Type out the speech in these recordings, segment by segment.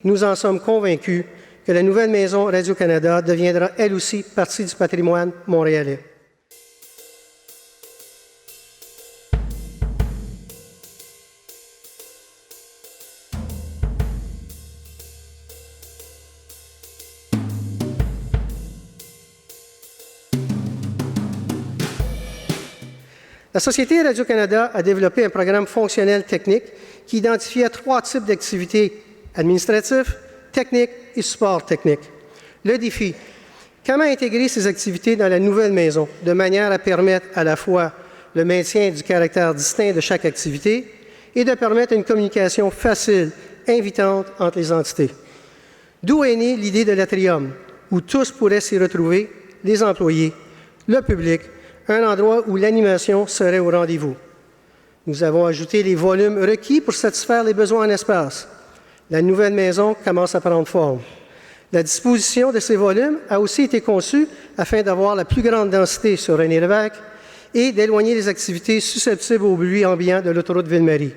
nous en sommes convaincus que la nouvelle maison Radio-Canada deviendra elle aussi partie du patrimoine montréalais. La Société Radio-Canada a développé un programme fonctionnel technique qui identifiait 3 types d'activités administratives, techniques et support technique. Le défi, comment intégrer ces activités dans la nouvelle maison de manière à permettre à la fois le maintien du caractère distinct de chaque activité et de permettre une communication facile, invitante entre les entités. D'où est née l'idée de l'Atrium, où tous pourraient s'y retrouver, les employés, le public, un endroit où l'animation serait au rendez-vous. Nous avons ajouté les volumes requis pour satisfaire les besoins en espace. La nouvelle maison commence à prendre forme. La disposition de ces volumes a aussi été conçue afin d'avoir la plus grande densité sur René Lévesque et d'éloigner les activités susceptibles au bruit ambiant de l'autoroute Ville-Marie.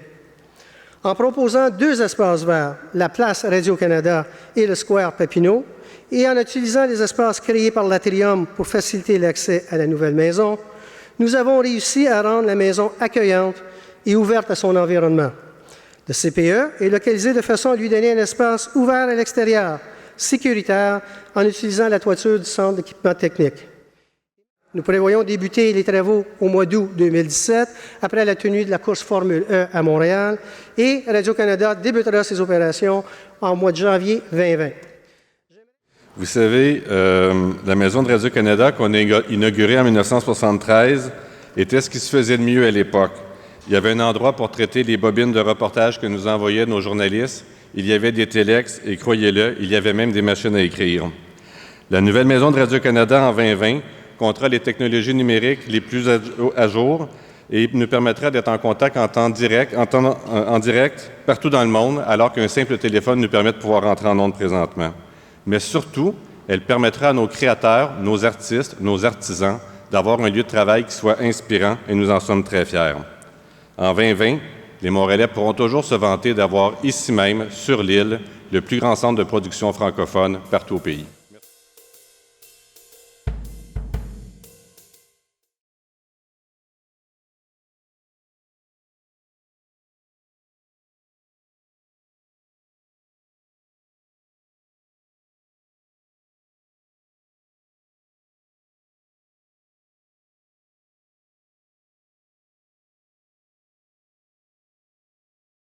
En proposant 2 espaces verts, la place Radio-Canada et le square Papineau, et en utilisant les espaces créés par l'Atrium pour faciliter l'accès à la nouvelle maison, nous avons réussi à rendre la maison accueillante et ouverte à son environnement. Le CPE est localisé de façon à lui donner un espace ouvert à l'extérieur, sécuritaire, en utilisant la toiture du centre d'équipement technique. Nous prévoyons débuter les travaux au mois d'août 2017, après la tenue de la course Formule E à Montréal, et Radio-Canada débutera ses opérations en mois de janvier 2020. Vous savez, la maison de Radio-Canada qu'on a inaugurée en 1973 était ce qui se faisait de mieux à l'époque. Il y avait un endroit pour traiter les bobines de reportage que nous envoyaient nos journalistes. Il y avait des téléx et, croyez-le, il y avait même des machines à écrire. La nouvelle maison de Radio-Canada en 2020 comptera les technologies numériques les plus à jour et nous permettra d'être en contact en direct partout dans le monde, alors qu'un simple téléphone nous permet de pouvoir entrer en ondes présentement. Mais surtout, elle permettra à nos créateurs, nos artistes, nos artisans d'avoir un lieu de travail qui soit inspirant et nous en sommes très fiers. En 2020, les Montréalais pourront toujours se vanter d'avoir ici même, sur l'île, le plus grand centre de production francophone partout au pays.